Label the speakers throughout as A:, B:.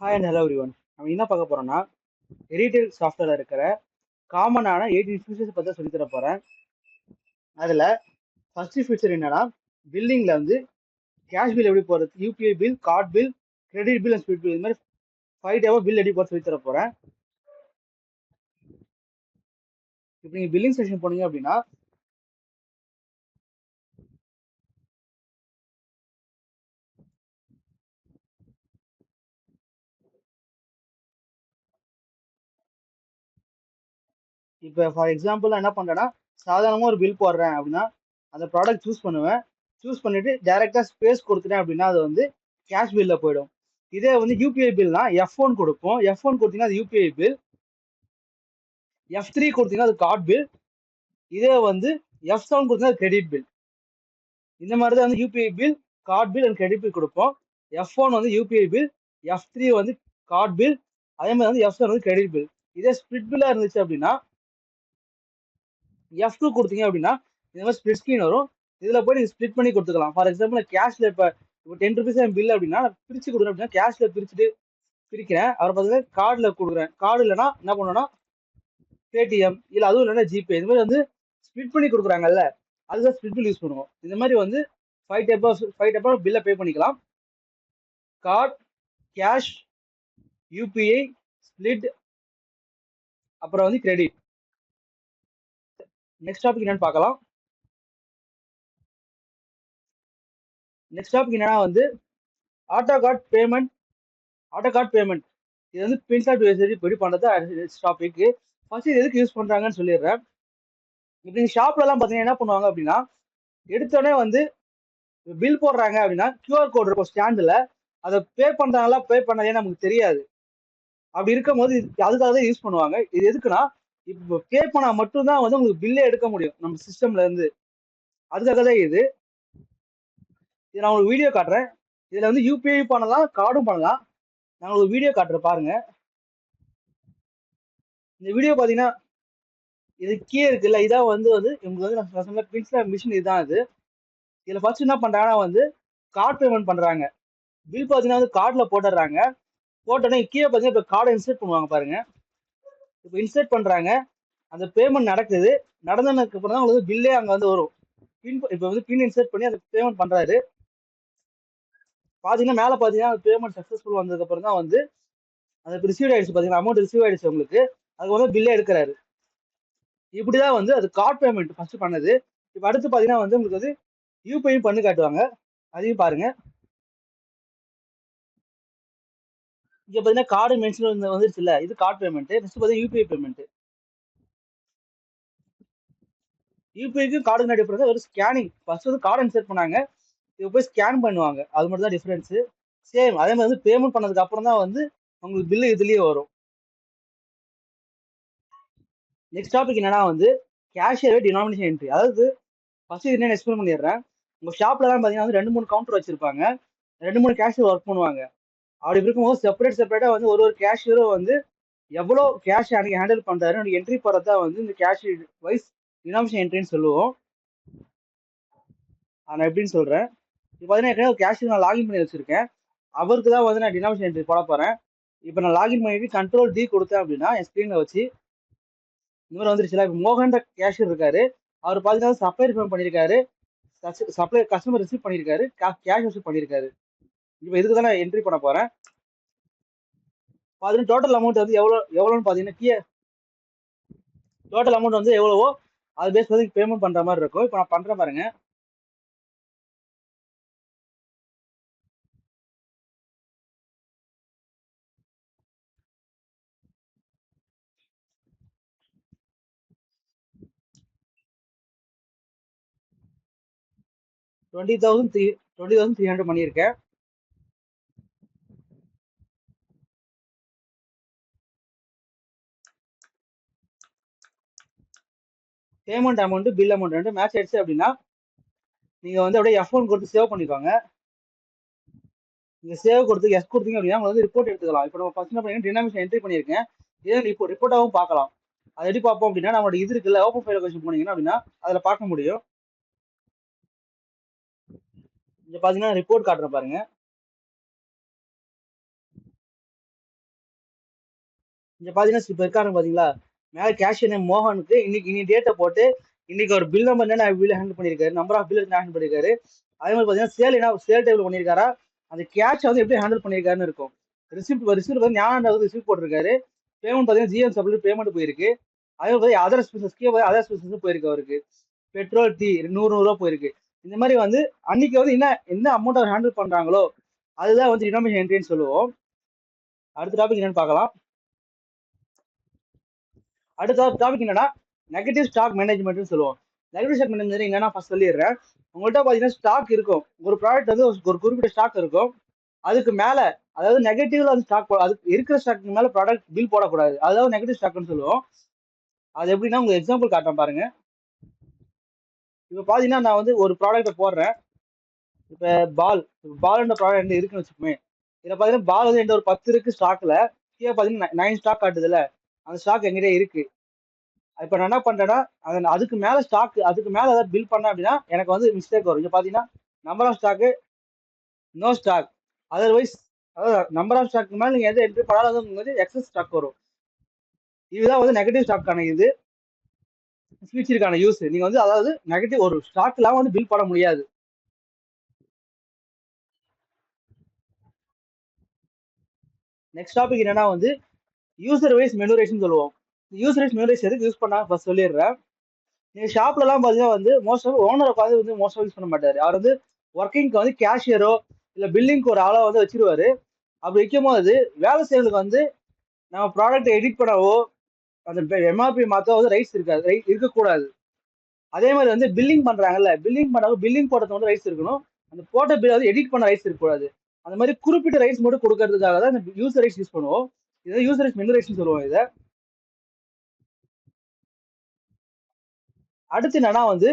A: Hi and hello everyone. நம்ம என்ன பார்க்க போறோம்னா எடிட்டர் சாஃப்ட்வேர்ல இருக்கிற காமனான 18 ஃபீச்சர்ஸ் பற்றி சொல்லி தர போறேன். அதுல ஃபர்ஸ்ட் ஃபீச்சர் என்னன்னா, பில்லிங்ல வந்து கேஷ் பில் எப்படி போடுறது, UPI bill, card bill, credit bill and split bill, இந்த மாதிரி 5 டைப் பில் எப்படி போட சொல்லி தர போறேன். இப்போ நீங்க பில்லிங் செக்ஷன் போனீங்க அப்படின்னா இப்போ ஃபார் எக்ஸாம்பிள் நான் என்ன பண்றேன்னா, சாதாரணமா ஒரு பில் போடுறேன் அப்படின்னா அந்த ப்ராடக்ட் சூஸ் பண்ணுவேன். சூஸ் பண்ணிட்டு டைரக்டா ஸ்பேஸ் கொடுத்துட்டேன் அப்படின்னா அது வந்து கேஷ் பில்ல போயிடும். இதே வந்து யூபிஐ பில்னா F1 கொடுப்போம். F1 கொடுத்தீங்கன்னா அது யூபிஐ பில். F3 கொடுத்தீங்கன்னா அது கார்டு பில். இதே வந்து F7 கொடுத்தீங்கன்னா கிரெடிட் பில். இந்த மாதிரி தான் வந்து UPI bill, card bill and credit bill கொடுப்போம். F1 வந்து யூபிஐ பில், F3 வந்து கார்டு பில், அதே மாதிரி வந்து F7 வந்து கிரெடிட் பில். இதே ஸ்பிளிட் பில்லா இருந்துச்சு அப்படின்னா F2 கொடுத்தீங்க அப்படின்னா இந்த மாதிரி ஸ்பிளிட் ஸ்கிரீன் வரும். இதுல போய் நீங்க ஸ்பிளிட் பண்ணி கொடுத்துக்கலாம். ஃபார் எக்ஸாம்பிள் கேஷ்ல இப்போ 10 ருபீஸ் பில் அப்படின்னா நான் பிரிச்சு கொடுக்குறேன் அப்படின்னா கேஷ்ல பிரிச்சுட்டு பிரிக்கிறேன். அவர் பார்த்தீங்கன்னா கார்டுல கொடுக்குறேன். கார்டு இல்லைன்னா என்ன பண்ணுவேன்னா பேடிஎம் இல்லை அதுவும் இல்லைன்னா ஜிபே, இந்த மாதிரி வந்து ஸ்பிளிட் பண்ணி கொடுக்குறாங்கல்ல, அதுதான் ஸ்பிளிட் பில் யூஸ் பண்ணுவோம். இந்த மாதிரி வந்து 5 டைப் பில்லை பே பண்ணிக்கலாம். கார்டு, கேஷ், யூபிஐ, ஸ்பிளிட், அப்புறம் வந்து கிரெடிட். நெக்ஸ்ட் டாபிக் என்னன்னு பார்க்கலாம். நெக்ஸ்ட் டாபிக் என்னன்னா வந்து ஆட்டோ கார்டு பேமெண்ட். இது வந்து பின்சாட் எப்படி பண்றது டாபிக். ஃபர்ஸ்ட் இது எதுக்கு யூஸ் பண்றாங்கன்னு சொல்லிடுறேன். இப்போ நீங்க ஷாப்ல எல்லாம் பாத்தீங்கன்னா என்ன பண்ணுவாங்க அப்படின்னா, எடுத்தோடனே வந்து பில் போடுறாங்க அப்படின்னா QR கோட் இருக்கும் ஸ்டாண்ட்ல, அதை பே பண்றாங்களா பே பண்ணதே நமக்கு தெரியாது. அப்படி இருக்கும் போது அதுக்காக தான் யூஸ் பண்ணுவாங்க. இது எதுக்குன்னா, இப்போ பே பண்ணா மட்டும்தான் வந்து உங்களுக்கு பில்லே எடுக்க முடியும் நம்ம சிஸ்டம்ல இருந்து. அதுக்காக தான் இது. நான் உங்களுக்கு வீடியோ காட்டுறேன். இதுல வந்து யூபிஐ பண்ணலாம், கார்டும் பண்ணலாம். நான் உங்களுக்கு வீடியோ காட்டுறேன் பாருங்க. இந்த வீடியோ பாத்தீங்கன்னா இது கீழே இருக்குல்ல, இதான் வந்து இவங்க வந்து நான் சொன்ன பின்ஸ்லாப் மிஷின் இதுதான் இது. இதுல ஃபர்ஸ்ட் என்ன பண்றாங்கன்னா வந்து கார்டு பேமெண்ட் பண்றாங்க. பில் பாத்தீங்கன்னா வந்து கார்டுல போட்டுடுறாங்க. போட்டோடனே கீழே பாத்தீங்கன்னா இப்போ கார்டை இன்சர்ட் பண்ணுவாங்க பாருங்க. இப்போ இன்சர்ட் பண்றாங்க, அந்த பேமெண்ட் நடக்குது. நடந்ததுக்கு அப்புறம் தான் உங்களுக்கு பில்லே அங்க வந்து வரும். பின் இப்போ வந்து பின் இன்சர்ட் பண்ணி அந்த பேமெண்ட் பண்றாரு. பாத்தீங்கன்னா மேல பாத்தீங்கன்னா பேமெண்ட் சக்சஸ்ஃபுல் வந்ததுக்கு அப்புறம் தான் வந்து அது ரிசீவ் ஆயிடுச்சு, பாத்தீங்கன்னா அமௌண்ட் ரிசீவ் ஆயிடுச்சு உங்களுக்கு. அதுக்கு வந்து பில்லே எடுக்கிறாரு. இப்படிதான் வந்து அது கார்டு பேமெண்ட் ஃபர்ஸ்ட் பண்ணது. இப்போ அடுத்து பாத்தீங்கன்னா வந்து உங்களுக்கு வந்து யூபிஐ பண்ணி காட்டுவாங்க, அதையும் பாருங்க. இங்க பாத்தீங்கன்னா கார்டு மென்ஷன் வந்துருச்சு இல்ல, இது கார்டு பேமெண்ட். நெக்ஸ்ட் பாத்தீங்கன்னா யூபிஐ பேமெண்ட். யூபிஐக்கும் கார்டு டிஃபரன்ஸ் ஒரு ஸ்கேனிங். ஃபர்ஸ்ட் வந்து கார்டு இன்சர்ட் பண்ணாங்க, இப்போ போய் ஸ்கேன் பண்ணுவாங்க. அது மட்டும் தான் டிஃபரன்ஸ். சேம் அதே மாதிரி வந்து பேமெண்ட் பண்ணதுக்கு அப்புறம் தான் வந்து உங்களுக்கு பில்லு இதுலயே வரும். நெக்ஸ்ட் டாபிக் என்னன்னா வந்து கேஷியர் டினாமினேஷன் என்ட்ரி. அதாவது ஃபர்ஸ்ட் இது என்ன எக்ஸ்பிளைன் பண்ணிடுறேன். உங்க ஷாப்ல எல்லாம் பாத்தீங்கன்னா வந்து 2-3 கவுண்டர் வச்சிருப்பாங்க, 2-3 கேஷியர் ஒர்க் பண்ணுவாங்க. அப்படி இருக்கும்போது செப்பரேட்டா வந்து ஒரு கேஷியரும் வந்து எவ்வளோ கேஷ் அன்னைக்கு ஹேண்டில் பண்றாரு என்ட்ரி போறதா வந்து இந்த கேஷ் வைஸ் டினாமினேஷன் என்ட்ரின்னு சொல்லுவோம். நான் எப்படின்னு சொல்றேன். இப்போ பார்த்தீங்கன்னா ஒரு கேஷியர் நான் லாகின் பண்ணி வச்சிருக்கேன். அவருக்கு தான் வந்து நான் டினாமினேஷன் என்ட்ரி போட போறேன். இப்போ நான் லாகின் பண்ணிட்டு கண்ட்ரோல் D கொடுத்தேன் அப்படின்னா என் ஸ்க்ரீன்ல வச்சு இந்த மாதிரி வந்துருச்சுல. இப்போ மோகன் கேஷியர் இருக்காரு. அவர் பார்த்தீங்கன்னா சப்ளை ரிஃபண்ட் பண்ணியிருக்காரு, கஸ்டமர் ரிசீவ் பண்ணியிருக்காரு, கேஷ் ரிசீவ் பண்ணியிருக்காரு. இப்போ இதுக்கு தான் நான் என்ட்ரி பண்ண போறேன். பார்த்தீங்கன்னா டோட்டல் அமௌண்ட் வந்து எவ்வளோன்னு பார்த்தீங்கன்னா டோட்டல் அமௌண்ட் வந்து எவ்வளவோ அது பேஸ் பண்ணி பேமெண்ட் பண்ற மாதிரி இருக்கும். இப்போ நான் பண்றேன் பாருங்க. $20,300 பண்ணியிருக்கேன். பேமெண்ட் அமௌண்ட் பில் அமௌண்ட் ரெண்டு மேட்ச் ஆயிடுச்சு அப்படின்னா நீங்க வந்து அப்படியே F1 கொடுத்து சேவ் பண்ணிக்கோங்க. நீங்க சேவ் கொடுத்து எஸ் கொடுத்தீங்க அப்படின்னா உங்களுக்கு வந்து ரிப்போர்ட் எடுத்துக்கலாம். இப்போ நம்ம ஃபர்ஸ்ட் என்ன டினாமினேஷன் என்ட்ரி பண்ணியிருக்கேன், இதே ரிப்போர்ட்டாகவும் பார்க்கலாம். அது எப்படி பார்ப்போம் அப்படின்னா நம்மளோட இது இருக்குல்ல, ஓப்பன் ஃபைல் லொகேஷன் போனீங்கன்னா அப்படின்னா அதில் பார்க்க முடியும். இங்க பார்த்தீங்கன்னா ரிப்போர்ட் காட்டுற பாருங்க. இங்க பாத்தீங்கன்னா இப்ப இருக்காரு பாத்தீங்களா, மேல கேஷியர் நேம் மோகனுக்கு இன்னைக்கு டேட்டை போட்டு இன்னைக்கு ஒரு பில் நம்பர் என்ன பில் ஹேண்டில் பண்ணிருக்காரு, நம்பர் ஆஃப் பில் ஹேண்டில் பண்ணிருக்காரு. அதே மாதிரி பாத்தீங்கன்னா சேல் டேபிள் பண்ணிருக்காரா, அந்த கேஷ் வந்து எப்படி ஹேண்டில் பண்ணிருக்காருன்னு இருக்கும். ரிசிப்ட் வந்து ஞான ரிசிப்ட் போட்டிருக்காரு. பேமெண்ட் பாத்தீங்கன்னா ஜிஎம் சப்ளை பேமெண்ட் போயிருக்கு. அதே மாதிரி அதர் எக்ஸ்பென்சஸ் போயிருக்கு அவருக்கு. பெட்ரோல் டீ 100 ரூபா போயிருக்கு. இந்த மாதிரி வந்து அன்னைக்கு வந்து என்ன அமௌண்ட் அவர் ஹேண்டில் பண்றாங்களோ அதுதான் வந்து டினாமினேஷன் என்ட்ரின்னு சொல்லுவோம். அடுத்த டாபிக் என்னன்னு பார்க்கலாம். அடுத்த டாபிக் என்னன்னா நெகட்டிவ் ஸ்டாக் மேனேஜ்மெண்ட்னு சொல்லுவோம். நெகட்டிவ் ஸ்டாக் மேனேஜ்மெண்ட் என்னன்னா ஃபர்ஸ்ட் சொல்லிடுறேன். உங்கள்கிட்ட பாத்தீங்கன்னா ஸ்டாக் இருக்கும், ஒரு ப்ராடக்ட் வந்து ஒரு குறிப்பிட்ட ஸ்டாக் இருக்கும். அதுக்கு மேல அதாவது நெகட்டிவ்ல அந்த ஸ்டாக் அதுக்கு இருக்கிற ஸ்டாக் மேல ப்ராடக்ட் பில் போடக்கூடாது, அதாவது நெகட்டிவ் ஸ்டாக்னு சொல்லுவோம். அது எப்படின்னா உங்களுக்கு எக்ஸாம்பிள் காட்டுறேன் பாருங்க. இப்போ பாத்தீங்கன்னா நான் வந்து ஒரு ப்ராடக்ட்டை போடுறேன். இப்போ பால்ன்ற ப்ராடக்ட் இருக்குன்னு வச்சுக்கோமே. இதில் பாத்தீங்கன்னா பால் வந்து என்கிட்ட ஒரு 10 இருக்கு ஸ்டாக்ல, கீழே பாத்தீங்கன்னா 9 ஸ்டாக் காட்டுதுல, அந்த ஸ்டாக் எங்கிட்ட இருக்கு. இப்போ நான் என்ன பண்றேன்னா அதுக்கு மேல ஏதாவது பில் பண்ண அப்படின்னா எனக்கு வந்து மிஸ்டேக் வரும். இங்க பாத்தீங்கன்னா number of stock no stock, otherwise அதாவது நம்பர் ஆஃப் ஸ்டாக் மேல நீங்க எது என்ட்ரி பண்ணாலும் எக்ஸஸ் ஸ்டாக் வரும். இதுதான் வந்து நெகட்டிவ் ஸ்டாக்கான இது ஃபியூச்சருக்கான யூஸ். நீங்க வந்து அதாவது நெகட்டிவ் ஒரு ஸ்டாக் இல்லாம வந்து பில் பண்ண முடியாது. நெக்ஸ்ட் டாபிக் என்னன்னா வந்து யூசர் வைஸ் மெனுரேஷன் சொல்லுவோம். யூசர் வைஸ் மெனுரேஷன் எதுக்கு யூஸ் பண்ணா ஃபர்ஸ்ட் சொல்லிடுறேன். நீங்க ஷாப்ல எல்லாம் பாத்தீங்கன்னா வந்து மோஸ்ட் ஆஃப் ஓனர் உட்காந்து வந்து மோஸ்ட் யூஸ் பண்ண மாட்டாரு. அவர் வந்து ஒர்க்கிங்க்கு வந்து கேஷியரோ இல்ல பில்லிங்க்கு ஒரு ஆளோ வந்து வச்சிருவாரு. அப்படி வைக்கும் போது வேலை செய்யறதுக்கு வந்து நம்ம ப்ராடக்ட் எடிட் பண்ணவோ அந்த எம்ஆர்பி மாத்தவோ வந்து ரைட்ஸ் இருக்காது, இருக்கக்கூடாது. அதே மாதிரி வந்து பில்லிங் பண்றாங்கல்ல, பில்லிங் போடுறது வந்து ரைட்ஸ் இருக்கணும். அந்த போட்ட பில் வந்து எடிட் பண்ண ரைட்ஸ் இருக்கக்கூடாது. அந்த மாதிரி குறிப்பிட்ட ரைட்ஸ் மட்டும் கொடுக்கறதுக்காக தான் இந்த யூசர் ரைட்ஸ் யூஸ் பண்ணுவோம். இதை யூசர் ரைட்ஸ் மெனுரேஷன் சொல்லுவோம் இதை. அடுத்து என்னன்னா வந்து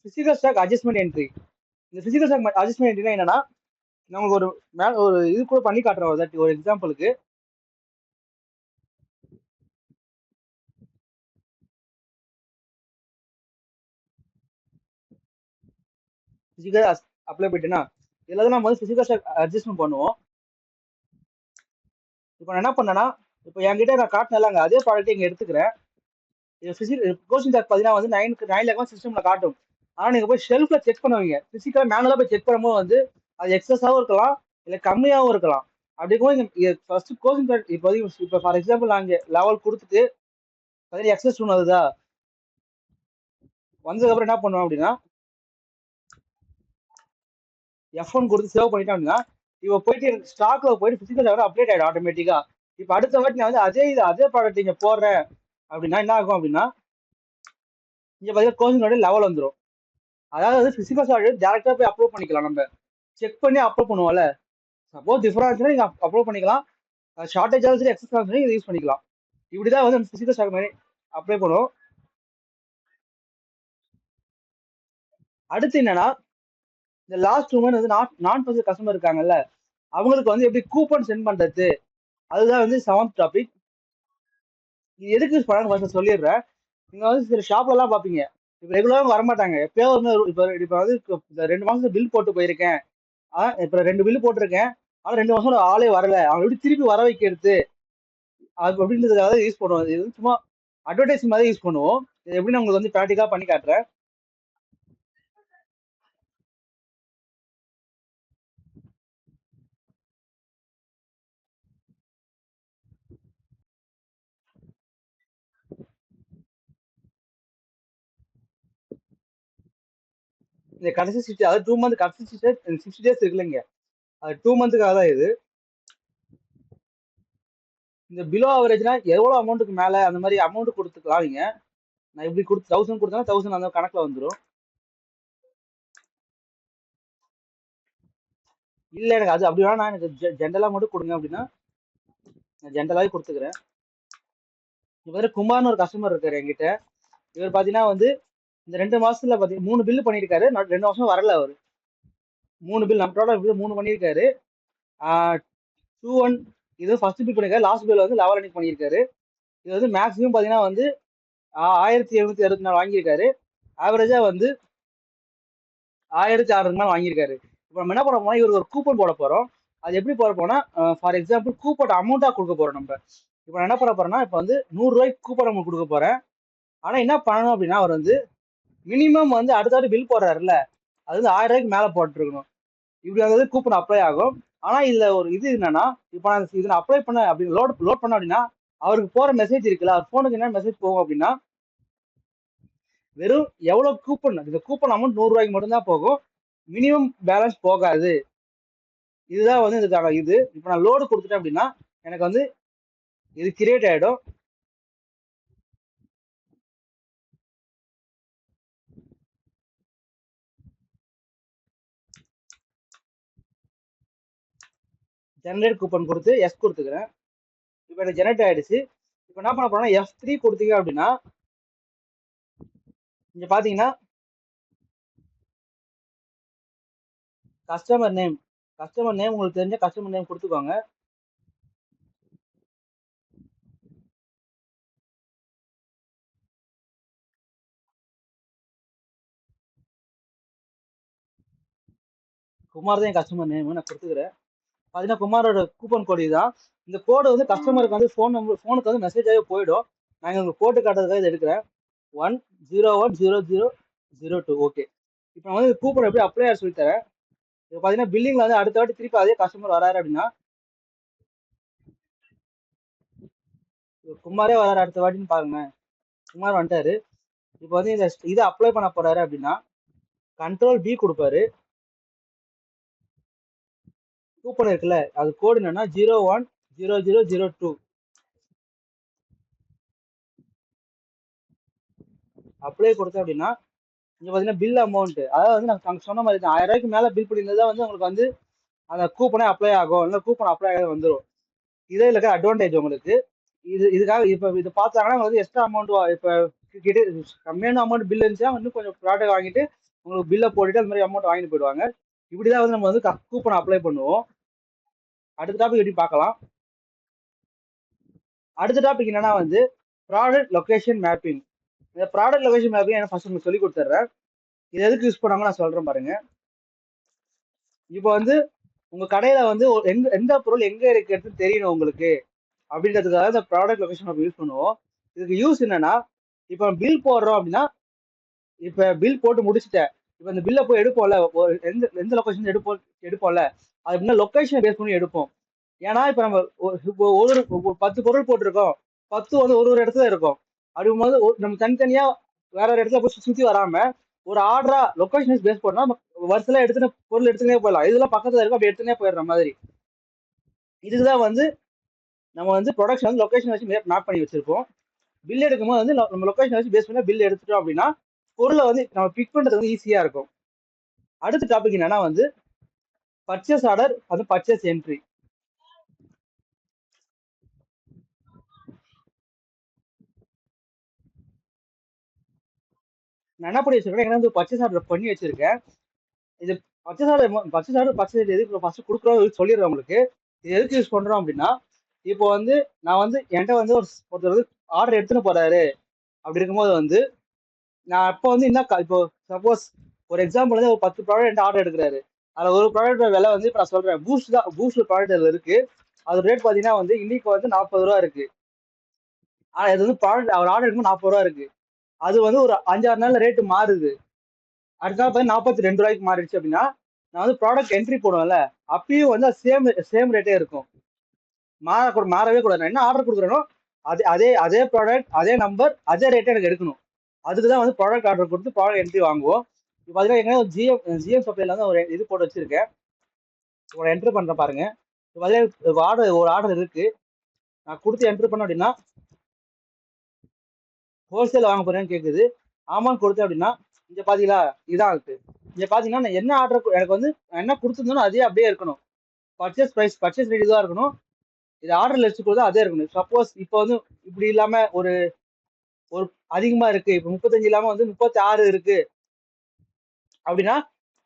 A: பிசிக்கல் ஸ்டாக் அட்ஜஸ்ட்மெண்ட் என்ட்ரி. இந்த பிசிக்கல் ஸ்டாக் அட்ஜஸ்ட்மெண்ட் என்ட்ரினா என்னன்னா நமக்கு ஒரு இது கூட பண்ணி காட்டுறோம். ஒரு எக்ஸாம்பிளுக்கு பிசிக்கல் அப்ளை பண்ணிட்டேன்னா இதுல தான் நம்ம வந்து பிசிக்கல் ஸ்டாக் அட்ஜஸ்ட்மெண்ட் பண்ணுவோம். இப்போ நான் என்ன பண்ணேன்னா இப்போ என்கிட்ட நான் காட்டினலாங்க அதே ப்ராடக்ட் இங்க எடுத்துக்கிறேன். கோச்சிங் ஸ்டாக் பார்த்தீங்கன்னா வந்து 9 சிஸ்டம்ல காட்டும். ஆனா நீங்க போய் ஷெல்ஃப்ல செக் பண்ணுவீங்க, பிசிக்கலா மேனுவலா போய் செக் பண்ணும்போது வந்து அது எக்ஸஸாகவும் இருக்கலாம் இல்ல கம்மியாகவும் இருக்கலாம். அப்படி இருக்கும்போது ஃபர்ஸ்ட் கோச்சிங் ஸ்டாக் இப்போ ஃபார் எக்ஸாம்பிள் நான் இங்க லெவல் கொடுத்துட்டு பார்த்தீங்கன்னா எக்ஸஸ் ஒன்று வருதா, வந்ததுக்கப்புறம் என்ன பண்ணுவோம் அப்படின்னா F1 கொடுத்து சேவ் பண்ணிட்டோம் அப்படின்னா இப்போ போயிட்டு எனக்கு ஸ்டாக்ல போயிட்டு பிசிக்கல் ஸ்டாக் அப்டேட் ஆயிடும் ஆட்டோமேட்டிக்கா. இப்போ அடுத்த வாட்டி நான் வந்து அதே ப்ராடக்ட் இங்க போடுறேன் அப்படின்னா என்ன ஆகும் அப்படின்னா இங்க பார்த்தீங்கன்னா கோச்சிங்கோட லெவல் வந்துடும். அதாவது பிசிக்கல் ஸ்டாக் டேரக்டா போய் அப்லோட் பண்ணிக்கலாம், நம்ம செக் பண்ணி அப்லோட் பண்ணுவோம்ல. சப்போஸ் டிஃபரன்ஸ்னா நீங்க அப்லோட் பண்ணிக்கலாம், ஷார்டேஜ் ஆகுது எக்ஸஸ் ஆகுது இதை யூஸ் பண்ணிக்கலாம். இப்படிதான் வந்து பிசிக்கல் ஸ்டாக் மாதிரி அப்ளை பண்ணுவோம். அடுத்து என்னன்னா இந்த லாஸ்ட் 2 மந்த் வந்து நான் பர்சன்ட் கஸ்டமர் இருக்காங்கல்ல, அவங்களுக்கு வந்து எப்படி கூப்பன் சென்ட் பண்றது, அதுதான் வந்து 7th டாபிக். இது எதுக்கு யூஸ் பண்ணான்னு சொல்லிடுறேன். நீங்க வந்து சில ஷாப்ல எல்லாம் பாப்பீங்க, இப்ப ரெகுலரா வரமாட்டாங்க, எப்பயோ வந்து இப்ப வந்து இந்த 2 மாசம் பில் போட்டு போயிருக்கேன், இப்ப 2 பில் போட்டிருக்கேன், ஆனா 2 மாசம் ஆளே வரல, அவன் எப்படி திருப்பி வர வைக்கிறது அது அப்படின்றதுக்காக யூஸ் பண்ணுவோம். இது சும்மா அட்வர்டைஸ் மாதிரி யூஸ் பண்ணுவோம். இது எப்படி நான் உங்களுக்கு வந்து ப்ராக்டிக்கலா பண்ணி காட்டுறேன். இந்த கடைசி 60 அதாவது 2 மந்த் கடைசி 60 டேஸ் இருக்குல்லங்க, அது 2 மந்த்துக்காக தான் இது. இந்த பிலோ ஆவரேஜ்னா எவ்வளவு அமௌண்ட்டுக்கு மேல அந்த மாதிரி அமௌண்ட் கொடுத்துக்கலாம் நீங்க. நான் இப்படி 1000 கொடுத்தா 1000 அந்த கணக்குல வந்துடும். இல்ல எனக்கு அது அப்படி வேணா, எனக்கு ஜென்ரலா மட்டும் கொடுங்க அப்படின்னா நான் ஜென்ரலாவே கொடுத்துக்கிறேன். இவர் குமார்னு ஒரு கஸ்டமர் இருக்காரு என்கிட்ட. இவர் பாத்தீங்கன்னா வந்து இந்த 2 மாசத்துல பாத்தீங்கன்னா 3 பில்லு பண்ணிருக்காரு. 2 மாசம் வரல அவரு. 3 பில் நம்ம ப்ராடக்ட் 3 பண்ணிருக்காரு. 2-1 இது ஃபர்ஸ்ட் பில் பண்ணிருக்காரு, லாஸ்ட் பில் வந்து லெவல் அன்னைக்கு பண்ணிருக்காரு. இது வந்து மேக்ஸிமம் பாத்தீங்கன்னா வந்து 1764 வாங்கியிருக்காரு. ஆவரேஜா வந்து 1600 மேல வாங்கியிருக்காரு. இப்போ நம்ம என்ன பண்ண போறோம், இவருக்கு ஒரு கூப்பன் போட போறோம். அது எப்படி போட போனா ஃபார் எக்ஸாம்பிள் கூப்பன் அமௌண்டா கொடுக்க போறோம் நம்ம. இப்போ நான் என்ன பண்ண போறேன்னா, இப்போ வந்து 100 ரூபாய்க்கு கூப்பன் உங்களுக்கு கொடுக்க போறேன். ஆனா என்ன பண்ணணும் அப்படின்னா, அவர் வந்து மினிமம் வந்து அடுத்த பில் போடுறாருல்ல, அது வந்து 1000 ரூபாய்க்கு மேல போட்டுருக்கணும். இப்படி வந்து கூப்பன் அப்ளை ஆகும். ஆனா இதுல ஒரு இது என்னன்னா, இப்போ நான் இதுல அப்ளை பண்ண அப்படி லோட் பண்ண அப்படின்னா, அவருக்கு போற மெசேஜ் இருக்குல்ல, அவர் போனுக்கு என்ன மெசேஜ் போகும் அப்படின்னா, வெறும் எவ்வளவு கூப்பன், இந்த கூப்பன் அமௌண்ட் 100 ரூபாய்க்கு மட்டும்தான் போகும், மினிமம் பேலன்ஸ் போகாது. இதுதான் வந்து இதுக்கான இது. இப்போ நான் லோடு கொடுத்துட்டேன் அப்படின்னா எனக்கு வந்து இது கிரியேட் ஆயிடும். ஜெனரேட் கூப்பன் கொடுத்து எஸ் கொடுத்துக்கிறேன். இப்போ எனக்கு ஜெனரேட் ஆயிடுச்சு. இப்போ என்ன பண்ண போறோம்னா F3 கொடுத்தீங்க அப்படின்னா இங்க பாத்தீங்கன்னா கஸ்டமர் நேம் உங்களுக்கு தெரிஞ்ச கஸ்டமர் நேம் கொடுத்துக்கோங்க. குமார் தான் என் கஸ்டமர் நேம், நான் கொடுத்துக்கிறேன். பாத்தீங்கன்னா குமாரோட கூப்பன் கோடு தான். இந்த கோடு வந்து கஸ்டமருக்கு வந்து ஃபோனுக்கு வந்து மெசேஜாகவே போயிடும். நான் உங்களுக்கு போட்டு காட்டுறதுக்காக இதை எடுக்கிறேன். 1010002. ஓகே, இப்போ நான் வந்து கூப்பன் எப்படி அப்ளை ஆக சொல்லித்தரேன். இப்போ பாத்தீங்கன்னா பில்லிங்ல வந்து அடுத்த வாட்டி திருப்பி அதே கஸ்டமர் வராரு அப்படின்னா, குமாரே வராரு அடுத்த வாட்டின்னு பாருங்க. குமார் வந்துட்டாரு. இப்போ வந்து இந்த இதை அப்ளை பண்ண போறாரு அப்படின்னா Ctrl B கொடுப்பாரு. கூப்பன் இருக்குல்ல, அது கோடு என்னன்னா 010002. அப்ளை கொடுத்தேன் அப்படின்னா இங்க பாத்தீங்கன்னா பில் அமௌண்ட், அதாவது வந்து நாங்க சொன்ன மாதிரி தான் 1000 ரூபாய்க்கு மேல பில் பண்ணியிருந்தா வந்து உங்களுக்கு வந்து அந்த கூப்பனே அப்ளை ஆகும், இல்லை கூப்பன் அப்ளை ஆக வந்துடும். இதே இருக்க அட்வான்டேஜ் உங்களுக்கு. இதுக்காக இப்போ இது பார்த்தாங்கன்னா வந்து எக்ஸ்ட்ரா அமௌண்ட், இப்போ கிட்ட கம்மியான அமௌண்ட் பில் இருந்துச்சுன்னா இன்னும் கொஞ்சம் ப்ராடக்ட் வாங்கிட்டு உங்களுக்கு பில்லை போட்டுட்டு அந்த மாதிரி அமௌண்ட் வாங்கிட்டு போயிடுவாங்க. இப்படிதான் வந்து நம்ம வந்து கூப்பன் அப்ளை பண்ணுவோம். அடுத்த டாபிக் எப்படி பார்க்கலாம். அடுத்த டாபிக் என்னன்னா வந்து ப்ராடக்ட் லொகேஷன் மேப்பிங். இந்த ப்ராடக்ட் லொகேஷன் மேப்பிங் நான் ஃபர்ஸ்ட் உங்களுக்கு சொல்லி கொடுத்துட்றேன். இது எதுக்கு யூஸ் பண்ணாங்க நான் சொல்றேன் பாருங்க. இப்போ வந்து உங்க கடையில வந்து எந்த பொருள் எங்க இருக்குன்னு தெரியணும் உங்களுக்கு அப்படின்றதுக்காக இந்த ப்ராடக்ட் லொகேஷன் நம்ம யூஸ் பண்ணுவோம். இதுக்கு யூஸ் என்னன்னா, இப்போ பில் போடுறோம் அப்படின்னா, இப்போ பில் போட்டு முடிச்சுட்டேன், இப்போ இந்த பில்லை போய் எடுப்போம்ல, எந்த எந்த லொகேஷன் எடுப்போம்ல, அது எப்படின்னா லொகேஷன் பேஸ் பண்ணி எடுப்போம். ஏன்னா இப்போ நம்ம ஒரு 10 பொருள் போட்டிருக்கோம், 10 வந்து ஒரு இடத்துல இருக்கும். அப்படிங்கும்போது நம்ம தனித்தனியா வேற ஒரு இடத்துல போய் சுத்தி வராம ஒரு ஆர்டரா லொகேஷன் பேஸ் போட்டோம்னா வருஷத்துல எடுத்துட்டு பொருள் எடுத்துனே போயிடலாம். இதெல்லாம் பக்கத்துல இருக்கும், அப்படி எடுத்துனே போயிடுற மாதிரி. இதுக்குதான் வந்து நம்ம வந்து ப்ரொடக்ஷன் வந்து லொகேஷன் வச்சு மேப் பண்ணி வச்சிருப்போம். பில் எடுக்கும்போது வந்து நம்ம லொகேஷன் வச்சு பேஸ் பண்ணி பில் எடுத்துட்டோம் அப்படின்னா பொருளை வந்து நம்ம பிக் பண்றது வந்து ஈஸியா இருக்கும். அடுத்த டாபிக் என்னன்னா வந்து பர்ச்சேஸ் ஆர்டர், அது பர்ச்சேஸ் என்ட்ரி. நான் என்ன பண்ணி வச்சிருக்கேன், என்ன வந்து பர்ச்சேஸ் ஆர்டர் பண்ணி வச்சிருக்கேன். இது பர்ச்சேஸ் எதுக்கு ஃபர்ஸ்ட் கொடுக்குறோம் சொல்லிடுறேன் உங்களுக்கு. இது எதுக்கு யூஸ் பண்றோம் அப்படின்னா, இப்போ வந்து நான் வந்து என்கிட்ட வந்து ஒருத்தர் வந்து ஆர்டர் எடுத்துன்னு போறாரு. அப்படி இருக்கும்போது வந்து நான் இப்போ வந்து என்ன இப்போ சப்போஸ் ஒரு எக்ஸாம்பிள் வந்து ஒரு 10 ப்ராடக்ட் ஆர்டர் எடுக்கிறாரு. அதில் ஒரு ப்ராடக்ட் விலை வந்து இப்போ நான் சொல்றேன், பூஸ்ட் ப்ராடக்ட் அதில் இருக்கு. அது ரேட் பார்த்தீங்கன்னா வந்து இன்னைக்கு வந்து 40 ரூபா இருக்கு. ஆனால் இது வந்து ப்ராடக்ட் அவர் ஆர்டர் எடுக்கும்போது 40 ரூபா இருக்கு. அது வந்து ஒரு 5-6 நாள்ல ரேட்டு மாறுது. அடுத்த நாள் 42 ரூபாய்க்கு மாறிடுச்சு அப்படின்னா நான் வந்து ப்ராடக்ட் என்ட்ரி போடுவேன்ல, அப்பயும் வந்து சேம் ரேட்டே இருக்கும். மாறவே கூடாது. நான் என்ன ஆர்டர் கொடுக்குறேனோ அதே அதே அதே ப்ராடக்ட், அதே நம்பர், அதே ரேட்டே எனக்கு எடுக்கணும். அதுக்கு தான் வந்து ப்ராடக்ட் ஆர்டர் கொடுத்து ப்ராடக்ட் என்ட்ரி வாங்குவோம். இப்போ பார்த்தீங்கன்னா எங்கன்னா ஜிஎம் சப்ளைல வந்து ஒரு இது போட்டு வச்சிருக்கேன். ஒரு என்ட்ரி பண்றேன் பாருங்க. இப்போ பார்த்தீங்கன்னா ஒரு ஆர்டர் இருக்கு. நான் கொடுத்து என்ட்ரி பண்ண அப்படின்னா ஹோல்சேல் வாங்க போறேன்னு கேட்குது. ஆமான்னு கொடுத்தேன் அப்படின்னா இங்க பாத்தீங்களா இதான் இருக்கு. இங்க பாத்தீங்கன்னா நான் என்ன ஆர்டர் எனக்கு வந்து என்ன கொடுத்துருந்தோம் அதே அப்படியே இருக்கணும். பர்ச்சேஸ் ரேட் தான் இருக்கணும். இது ஆர்டர் லிஸ்ட் கூட அதே இருக்கணும். சப்போஸ் இப்போ வந்து இப்படி இல்லாம ஒரு ஒரு அதிகமா இருக்கு, இப்போ 35 இல்லாம வந்து 36 இருக்கு அப்படின்னா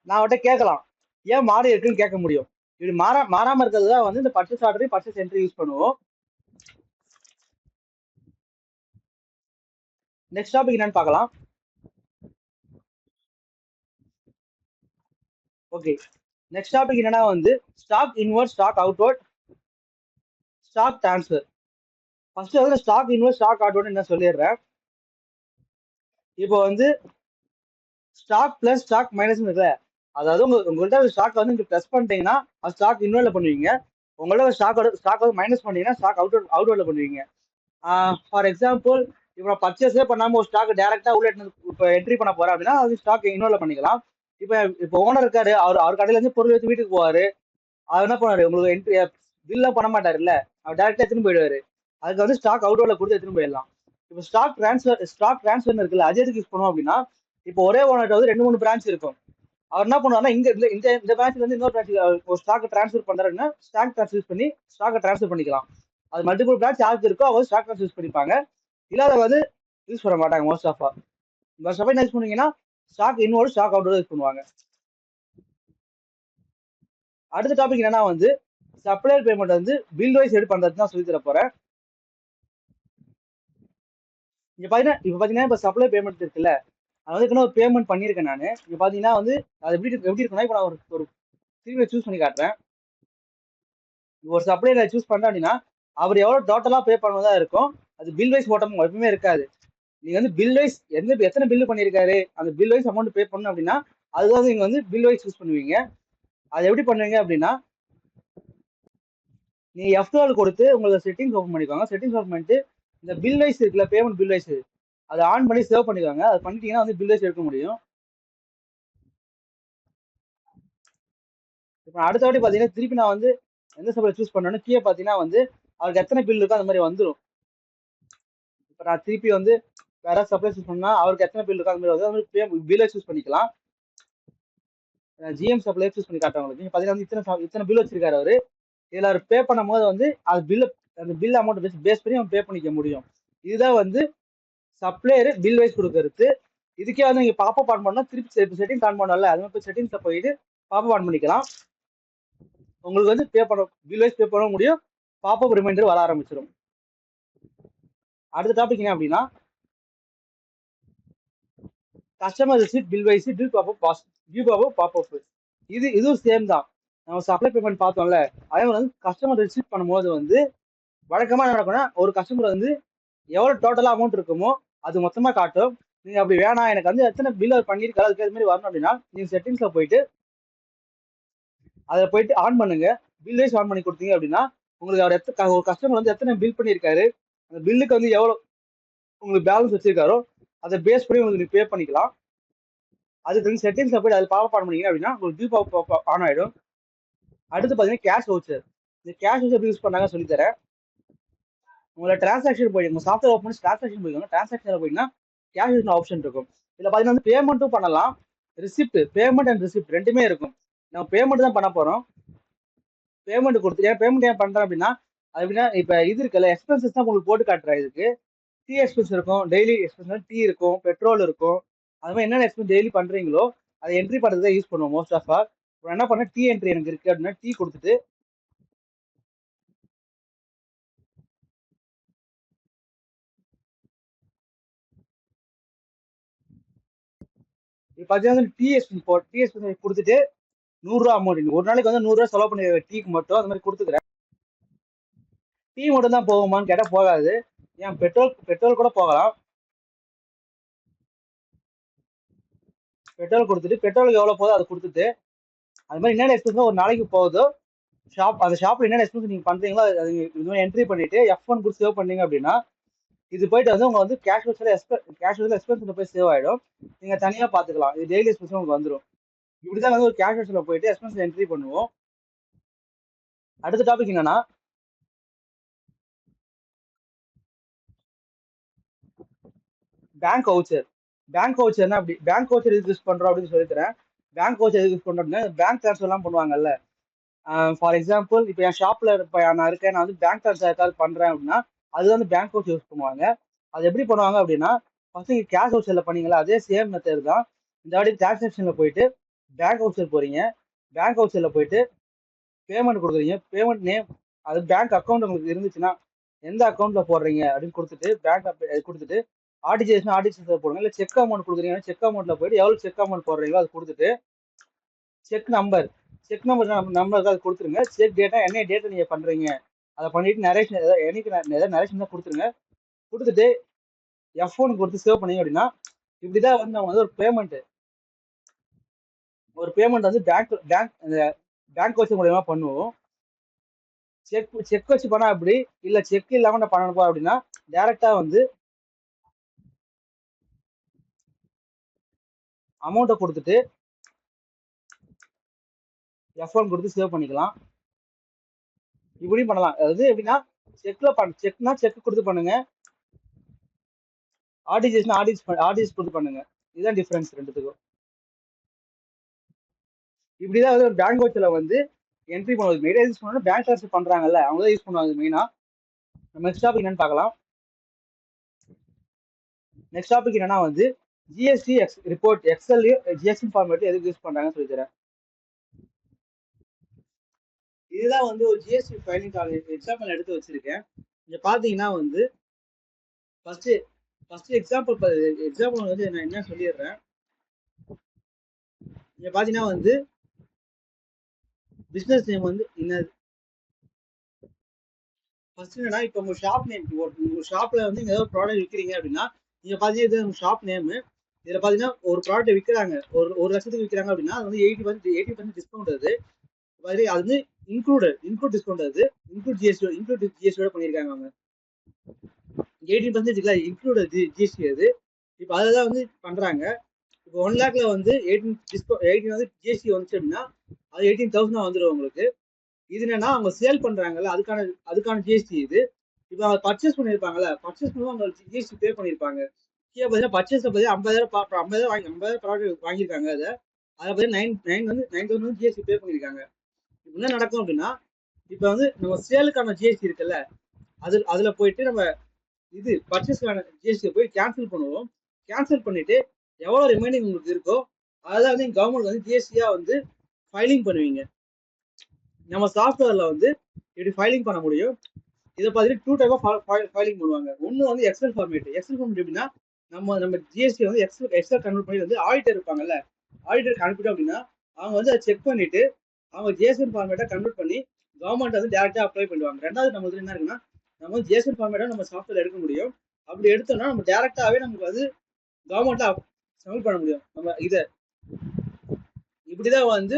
A: நான் அவட்ட கேட்கலாம், ஏன் மாறி இருக்குன்னு கேட்க முடியும். இப்படி மாறாம இருக்கிறது தான் வந்து இந்த பர்ச்சேஸ் ஆர்டரையும் பர்ச்சேஸ் என்ட்ரி யூஸ் பண்ணுவோம். நெக்ஸ்ட் டாபிக் என்னன்னு பார்க்கலாம். ஓகே, நெக்ஸ்ட் டாபிக் என்னன்னா வந்து stock inward, stock outward, stock transfer. First வந்து ஸ்டாக் இன்வெர்ஸ் ஸ்டாக் அவுட் என்ன சொல்லிடுறேன். இப்போ வந்து ஸ்டாக் பிளஸ் ஸ்டாக் மைனஸ் இருக்குல்ல, அதாவது உங்கள்கிட்ட ஒரு ஸ்டாக் வந்து நீங்க பிளஸ் பண்ணிட்டீங்கன்னா அது ஸ்டாக் இன்வெர்ட்ல பண்ணுவீங்க. உங்களோட ஸ்டாக் வந்து மைனஸ் பண்ணீங்கன்னா ஸ்டாக் அவுட்வர்ட்ல பண்ணுவீங்க. ஃபார் எக்ஸாம்பிள், இப்போ நான் பர்ச்சேஸே பண்ணாம ஒரு ஸ்டாக் டைரக்டா உள்ள இப்போ என்ட்ரி பண்ண போறேன் அப்படின்னா அது ஸ்டாக் இன்வெர்ட்ல பண்ணிக்கலாம். இப்போ ஓனர் இருக்காரு, அவர் கடையில இருந்து பொருள் வச்சு வீட்டுக்கு போவாரு. அவர் என்ன பண்ணுவாரு, உங்களுக்கு என்ட்ரி பில்லாம் பண்ண மாட்டாரு இல்ல, அவர் டைரக்டா எடுத்துன்னு போயிடுவாரு. அதுக்கு வந்து ஸ்டாக் அவுட்வர்ட்ல கொடுத்து எடுத்துன்னு போயிடலாம். இப்போ ஸ்டாக் டிரான்ஸ்ஃபர் இருக்குல்ல, அது எதுக்கு யூஸ் பண்ணுவோம் அப்படின்னா, இப்போ ஒரே ஓனர்கிட்ட வந்து 2-3 பிரான்ச் இருக்கும். அவர் என்ன பண்ணுவாருன்னா இங்க இந்த பிரான்ச்ல இருந்து இன்னொரு பிரான்ச் ஒரு ஸ்டாக் டிரான்ஸ்ஃபர் பண்றாருன்னா ஸ்டாக் ட்ரான்ஸ்ஃபர் யூஸ் பண்ணி ஸ்டாக்கை டிரான்ஸ்ஃபர் பண்ணிக்கலாம். அது மல்டிபிள் பிரான்ச் யாருக்கு இருக்கோ அவங்க ஸ்டாக் ட்ரான்ஸ்ஃபர் யூஸ் பண்ணிப்பாங்க. இல்லாத வந்து யூஸ் பண்ண மாட்டாங்க மோஸ்ட் ஆஃப் என்ன யூஸ் பண்ணுவீங்கன்னா stock inward stock out use பண்ணுவாங்க. அடுத்த டாபிக் என்னன்னா வந்து சப்ளையர் பேமெண்ட் வந்து பில் வைஸ் எடு பண்றது தான் சொல்லி தர போறேன். இப்போ பாத்தீங்கன்னா இப்போ சப்ளையர் பேமெண்ட் இருக்குல்ல, அது வந்து ஒரு பேமெண்ட் பண்ணியிருக்கேன் நான். இப்போ பாத்தீங்கன்னா வந்து அது எப்படி இருக்குன்னா, இப்போ நான் ஒரு சீரியலை சூஸ் பண்ணி காட்டுறேன். ஒரு சப்ளையரை சூஸ் பண்றேன் அப்படின்னா அவர் எவ்வளவு டோட்டலா பே பண்ணதா இருக்கும். அது பில் வைஸ் ஓட்டம் எப்பவுமே இருக்காது. நீங்க வந்து பில் வைஸ் எத்தனை பில்லு பண்ணியிருக்காரு அந்த பில் வைஸ் அமௌண்ட் பே பண்ணணும் அப்படின்னா அதுதான் நீங்க வந்து பில் வைஸ் யூஸ் பண்ணுவீங்க. அது எப்படி பண்ணுவீங்க அப்படின்னா, நீங்க F12 கொடுத்து உங்களுக்கு செட்டிங்ஸ் ஓப்பன் பண்ணிக்கோங்க. செட்டிங்ஸ் ஓப்பன் பண்ணிட்டு இந்த பில் வைஸ் இருக்குல்ல, பேமெண்ட் பில் வைஸ், அதை ஆன் பண்ணி சேவ் பண்ணிக்கோங்க. அது பண்ணிட்டீங்கன்னா வந்து பில் வைஸ் எடுக்க முடியும். இப்போ அடுத்த வாட்டி பாத்தீங்கன்னா திருப்பி நான் வந்து எந்த சப்ளை சூஸ் பண்ணேன்னு கீழே பாத்தீங்கன்னா வந்து அவருக்கு எத்தனை பில் இருக்கோ அந்த மாதிரி வந்துடும். இப்போ நான் திருப்பி வந்து வேற சப்ளை சூஸ் பண்ணா அவருக்கு எத்தனை பில் இருக்கோ அந்த மாதிரி வந்து பில் வைஸ் யூஸ் பண்ணிக்கலாம். ஜிஎம் சப்ளை சூஸ் பண்ணி காட்டுறவங்களுக்கு பாத்தீங்கன்னா வந்து இத்தனை பில் வச்சிருக்காரு அவரு. இதுல அவர் பே பண்ணும் போது வந்து அது அந்த பில் அமௌண்ட் பேஸ் பண்ணி அவன் பே பண்ணிக்க முடியும். இதுதான் வந்து சப்ளையர் பில் வைஸ் கொடுக்கறது. இதுக்கே வந்து நீங்க பாப்பப் ஆன் பண்ணா திருப்பி செட்டிங்ஸ் ஆன் பண்ணல, அது மாதிரி செட்டிங்ஸ்ல போயிட்டு பாப்பப் ஆன் பண்ணிக்கலாம். உங்களுக்கு வந்து பில் வைஸ் பே பண்ண முடியும். பாப்பப் ரிமைண்டர் வர ஆரம்பிச்சிடும். அடுத்த டாபிக் என்ன அப்படின்னா customer receipt bill wise due popup. இதுவும் சேம் தான். நம்ம சப்ளை பேமெண்ட் பார்த்தோம்ல, அதே மாதிரி வந்து கஸ்டமர் ரிசீவ் பண்ணும்போது வந்து வழக்கமா என்ன நடக்கும்னா ஒரு கஸ்டமர் வந்து எவ்வளவு டோட்டலா அமௌண்ட் இருக்குமோ அது மொத்தமா காட்டும். நீங்க அப்படி வேணாம், எனக்கு வந்து எத்தனை பில் பண்ணிருக்காரு அதுக்கு ஏற்ற மாதிரி வரணும் அப்படின்னா நீங்க செட்டிங்ஸ்ல போயிட்டு அதை போயிட்டு ஆன் பண்ணுங்க. பில் வைஸ் ஆன் பண்ணி கொடுத்தீங்க அப்படின்னா உங்களுக்கு அவர் ஒரு கஸ்டமர் வந்து எத்தனை பில் பண்ணியிருக்காரு, அந்த பில்லுக்கு வந்து எவ்வளவு உங்களுக்கு பேலன்ஸ் வச்சிருக்காரோ அதை பேஸ் பண்ணி உங்களுக்கு பே பண்ணிக்கலாம். அதுக்கு வந்து செட்டிங்ஸ்ல போயிட்டு அது பாப்பப் ஆன் பண்ணீங்க அப்படின்னா உங்களுக்கு டியூ பாப்பப் ஆன் ஆயிடும். அடுத்து பாத்தீங்கன்னா கேஷ் வவுச்சர். இந்த கேஷ் வவுச்சர் எப்படி யூஸ் பண்ணாங்க சொல்லி தரேன். உங்களோட டிரான்சாக்ஷன் போயிடுங்க, உங்க சாஃப்ட்வேர் ஓப்பன் பண்ணி டிரான்சாக்ஷன் போய்க்கோங்க. டிரான்சாக்ஷன்ல போயிங்கன்னா கேஷ் வவுச்சர் ஆப்ஷன் இருக்கும். இதுல பாத்தீங்கன்னா வந்து பேமெண்ட்டும் பண்ணலாம். ரிசிப்ட், பேமெண்ட் அண்ட் ரிசிப்ட் ரெண்டுமே இருக்கும். நம்ம பேமெண்ட் தான் பண்ண போறோம். பேமெண்ட் கொடுத்து பேமெண்ட் ஏன் பண்றேன் அப்படின்னா அது எப்படின்னா இப்ப இது இருக்குல்ல எக்ஸ்பென்சஸ் தான் உங்களுக்கு போட்டு காட்டுறேன். இதுக்கு டீ எக்ஸ்பென்ஸ் இருக்கும், டெய்லி எக்ஸ்பென்ஸ் டீ இருக்கும், பெட்ரோல் இருக்கும். அது மாதிரி என்னென்ன எக்ஸ்பென்ஸ் டெய்லி பண்றீங்களோ அதை என்ட்ரி பண்ணுறதுதான் யூஸ் பண்ணுவோம் மோஸ்ட் ஆஃப் ஆல். என்ன பண்ண டீ என்ட்ரி எனக்கு இருக்கு அப்படின்னா டீ கொடுத்துட்டு இப்போ பார்த்தீங்கன்னா டீ எக்ஸ்பென்ஸ் கொடுத்துட்டு 100 ரூபா அமௌண்ட் ஒரு நாளைக்கு வந்து 100 ரூபா செலவு பண்ணி டீக்கு மட்டும் அந்த மாதிரி கொடுத்துக்கிறேன். டீ மட்டும் தான் போகுமான்னு கேட்டால் போகாது. ஏன் பெட்ரோல் கூட போகலாம். பெட்ரோல் கொடுத்துட்டு பெட்ரோலுக்கு எவ்வளோ போதோ அதை கொடுத்துட்டு அது மாதிரி என்னென்ன எக்ஸ்பென்ஸ் ஒரு நாளைக்கு போகுதோ அந்த ஷாப்ல என்னென்ன எக்ஸ்பென்ஸ் நீங்க பண்றீங்களோ அது இது என்ட்ரி பண்ணிட்டு F1 கொடுத்து சேவ் பண்ணீங்க அப்படின்னா இது போயிட்டு வந்து உங்க வந்து கேஷ் எக்ஸ்பென்ஸ் போய் சேவ் ஆயிடும். நீங்க தனியா பாத்துக்கலாம். இது டெய்லி எக்ஸ்பென்ஸ் உங்களுக்கு வந்துடும். இப்படிதான் வந்து ஒரு கேஷ் போயிட்டு எக்ஸ்பென்ஸ் என்ட்ரி பண்ணுவோம். அடுத்த டாபிக் என்னன்னா பேங்க் வவுச்சர். பேங்க் வவுச்சர்னா அப்படி பேங்க் வவுச்சர் எதுக்கு யூஸ் பண்றோம் அப்படின்னு சொல்லித்தரேன். பேங்க் வவுச்சர் எதுக்கு யூஸ் பண்றோம் அப்படின்னா பேங்க் ட்ரான்ஸ்ஃபர் எல்லாம் பண்ணுவாங்கல்ல. ஃபார் எக்ஸாம்பிள் இப்போ என் ஷாப்ல நான் இருக்கேன், நான் வந்து பேங்க் ட்ரான்ஸ்ஃபர் ஏதாவது பண்றேன் அப்படின்னா அது வந்து பேங்க் வவுச்சர் யூஸ் பண்ணுவாங்க. அது எப்படி பண்ணுவாங்க அப்படின்னா ஃபர்ஸ்ட் நீங்க கேஷ் வவுச்சர்ல பண்ணீங்களா அதே சேம் மெத்தட் தான். இந்த வாட்டி டிரான்சாக்ஷன்ல போயிட்டு பேங்க் வவுச்சர் போறீங்க. பேங்க் வவுச்சர்ல போயிட்டு பேமெண்ட் கொடுக்குறீங்க. பேமெண்ட் நேம் அது பேங்க் அக்கௌண்ட் உங்களுக்கு இருந்துச்சுன்னா எந்த அக்கௌண்ட்ல போடுறீங்க அப்படின்னு கொடுத்துட்டு பேங்க் கொடுத்துட்டு ஆர்டிஜிஎஸ் போடுங்க. இல்லை செக் அமௌண்ட் கொடுக்குறீங்கன்னா செக் அமௌண்ட்ல போயிட்டு எவ்வளவு செக் அமௌண்ட் போடுறீங்களோ அது கொடுத்துட்டு செக் நம்பர் அது கொடுத்துருங்க. செக் டேட்டா என்ன டேட்டா நீங்க பண்றீங்க அதை பண்ணிட்டு நரேஷன் எனக்கு ஏதாவது நரேஷன் தான் கொடுத்துருங்க. கொடுத்துட்டு F1 கொடுத்து சேவ் பண்ணீங்க அப்படின்னா இப்படிதான் வந்து நம்ம வந்து ஒரு பேமெண்ட் வந்து பேங்க் வச்சு மூலியமா பண்ணுவோம். செக் வச்சு பண்ணா அப்படி இல்ல செக் இல்லாம நான் பண்ணணும் அப்படின்னா டைரக்டா வந்து அமௌண்ட்டை கொடுத்துட்டு F1 கொடுத்து சேவ் பண்ணிக்கலாம். இப்படியும் பண்ணலாம். அதாவது எப்படின்னா செக்னா செக் கொடுத்து பண்ணுங்க, ஆர்டிஜிஎஸ் கொடுத்து பண்ணுங்க. இதுதான் டிஃபரன்ஸ் ரெண்டுத்துக்கும். இப்படிதான் வந்து பேங்க் வச்சுல வந்து என்ட்ரி பண்ணுவது மெயினா யூஸ் பண்ணணும். பேங்க் ட்ரான்ஸ்ஃபர் பண்றாங்கல்ல அவங்க தான் யூஸ் பண்ணுவாங்க மெயினா. நெக்ஸ்ட் டாபிக் என்னன்னு பார்க்கலாம். நெக்ஸ்ட் டாபிக் என்னன்னா வந்து ஜிஎஸ்டி ரிப்போர்ட் எக்ஸல்லையும் ஜிஎஸ்டி ஃபார்மேட் எதுக்கு யூஸ் பண்றாங்கன்னு சொல்லி தரேன். இதுதான் வந்து ஒரு ஜிஎஸ்டி ஃபைலிங் எக்ஸாம்பிள் எடுத்து வச்சிருக்கேன். இங்க பாத்தீங்கன்னா வந்து ஃபர்ஸ்ட் எக்ஸாம்பிள் வந்து நான் என்ன சொல்லிடுறேன். இங்க பாத்தீங்கன்னா வந்து பிசினஸ் நேம் வந்து என்னது ஃபர்ஸ்ட் என்னன்னா இப்போ உங்க ஷாப் நேம், உங்க ஷாப்ல வந்து நீங்க ஏதாவது ப்ராடக்ட் விற்கிறீங்க அப்படின்னா நீங்க பாத்தீங்கன்னா உங்க ஷாப் நேம். இதுல பாத்தீங்கன்னா ஒரு ப்ராடக்ட் விற்கிறாங்க, ஒரு லட்சத்துக்கு விற்கிறாங்க அப்படின்னா அது வந்து 80% டிஸ்கவுண்ட். அது வந்து இன்க்ளூட் டிஸ்கவுண்ட். அது இன்க்ளூட் ஜிஎஸ்டியோட பண்ணியிருக்காங்க அவங்க. 18% இன்க்ளூட் ஜிஎஸ்டி. அது இப்போ அதை வந்து பண்றாங்க. இப்போ 1 lakhல வந்து 18 வந்து ஜிஎஸ்டி வந்துச்சு அப்படின்னா அது 18,000 வந்துடும் உங்களுக்கு. இது என்னன்னா அவங்க சேல் பண்றாங்கல்ல அதுக்கான ஜிஎஸ்டி. இது இப்போ அவங்க பர்ச்சேஸ் பண்ணிருப்பாங்கல்ல, பர்ச்சேஸ் பண்ணுவோம் அவங்க ஜிஎஸ்டி பே பண்ணிருப்பாங்க. கீழே பார்த்தீங்கன்னா பர்ச்சேஸ் பத்தி 50,000 ப்ராடக்ட் வாங்கியிருக்காங்க. அதை பார்த்தீங்கன்னா 9,000 வந்து ஜிஎஸ்டி பே பண்ணியிருக்காங்க. இப்போ என்ன நடக்கும் அப்படின்னா இப்போ வந்து நம்ம சேலுக்கான ஜிஎஸ்டி இருக்குல்ல அதுல போயிட்டு நம்ம இது பர்ச்சேஸ்க்கான ஜிஎஸ்டி போய் கேன்சல் பண்ணுவோம். கேன்சல் பண்ணிட்டு எவ்வளவு ரிமைனிங் உங்களுக்கு இருக்கோ அதான் வந்து கவர்மெண்ட் வந்து ஜிஎஸ்டியா வந்து ஃபைலிங் பண்ணுவீங்க. நம்ம சாஃப்ட்வேர்ல வந்து இப்படி ஃபைலிங் பண்ண முடியும். இதை பார்த்துட்டு 2 டைப் ஆஃப் ஃபைலிங் பண்ணுவாங்க. ஒன்று வந்து எக்ஸல் ஃபார்மேட் எப்படின்னா நம்ம ஜிஎஸ்டி வந்து எக்ஸல் கன்வெர்ட் பண்ணி வந்து ஆடிட்டர் இருப்பாங்கல்ல, ஆடிட்டருக்கு அனுப்பிட்டோம் அப்படின்னா அவங்க வந்து அதை செக் பண்ணிட்டு அவங்க ஜேசன் ஃபார்மேட்டை கன்வெர்ட் பண்ணி கவர்மெண்ட் வந்து டேரக்டா அப்ளை பண்ணுவாங்க. ரெண்டாவது நம்ம வந்து என்ன இருக்குன்னா நம்ம வந்து ஜேசன் ஃபார்மேட்டை நம்ம சாஃப்ட்வேர் எடுக்க முடியும். அப்படி எடுத்தோம்னா நம்ம டேரக்டாவே நமக்கு வந்து கவர்மெண்ட்ல சப்மிட் பண்ண முடியும். நம்ம இதை இப்படிதான் வந்து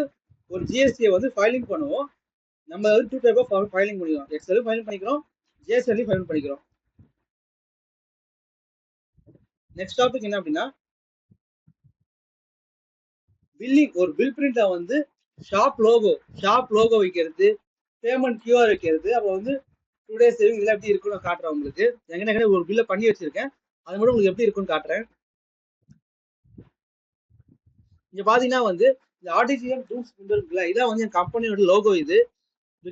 A: ஒரு ஜிஎஸ்டியை வந்து ஃபைலிங் பண்ணுவோம். நம்ம வந்து 2 டைப் ஆஃப் ஃபைலிங் பண்ணிக்கிறோம். எக்ஸலும் ஃபைல் பண்ணிக்கிறோம், ஜேஎஸ்எல்லையும் ஃபைல் பண்ணிக்கிறோம். நெக்ஸ்ட் டாபிக் என்ன அப்படின்னா பில்லிங். ஒரு பில் பிரிண்ட்ல வந்து ஷாப் லோகோ வைக்கிறது, பேமெண்ட் கியூஆர் வைக்கிறது, அப்புறம் வந்து 2 days சேவிங் இதெல்லாம் எப்படி இருக்குன்னு காட்டுறேன் உங்களுக்கு. எங்க ஒரு பில்லை பண்ணி வச்சிருக்கேன், அது மட்டும் உங்களுக்கு எப்படி இருக்குன்னு காட்டுறேன். இங்க பாத்தீங்கன்னா வந்து இந்த ஆர்டிஜிஎம் டூல்ஸ் இருக்குல்ல, இதான் வந்து என் கம்பெனியோட லோகோ. இது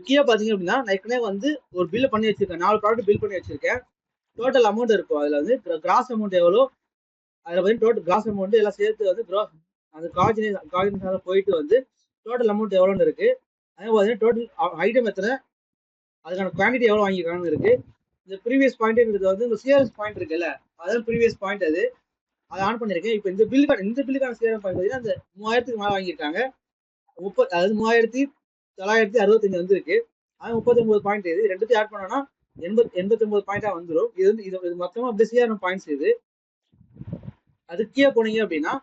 A: கீழே பாத்தீங்க அப்படின்னா நான் ஏற்கனவே வந்து ஒரு பில்லை பண்ணி வச்சிருக்கேன், 4 ப்ராடக்ட் பில் பண்ணி வச்சிருக்கேன். டோட்டல் அமௌண்ட் இருக்கும். அதுல வந்து கிராஸ் அமௌண்ட் எவ்வளோ, அதுல வந்து டோட்டல் கிராஸ் அமௌண்ட் எல்லாம் சேர்த்து வந்து அந்த கார்டினேஷன் போயிட்டு வந்து டோட்டல் அமௌண்ட் எவ்வளோன்னு இருக்கு. அதே பார்த்தீங்கன்னா டோட்டல் ஐட்டம் எத்தனை, அதுக்கான குவான்டிட்டி எவ்வளோ வாங்கியிருக்காங்கன்னு இருக்கு. இந்த ப்ரீவியஸ் பாயிண்ட்ங்கிறது வந்து இந்த சிஆர்எஸ் பாயிண்ட் இருக்குல்ல, அதான் ப்ரீவியஸ் பாயிண்ட். அதை ஆன் பண்ணியிருக்கேன். இப்போ இந்த பில்லுக்கான சிஆர்எஸ் பாயிண்ட் பார்த்தீங்கன்னா அந்த 3000க்கு மேலே வாங்கியிருக்காங்க. அதாவது 3965 வந்துருக்கு. அது 39 பாயிண்ட். இது ரெண்டுத்தையும் ஆட் பண்ணோம்னா 89 பாயிண்டா வந்துடும். இது மொத்தமா அப்படியே சிஆர்எம் பாயிண்ட்ஸ். இது அதுக்கே போனீங்க அப்படின்னா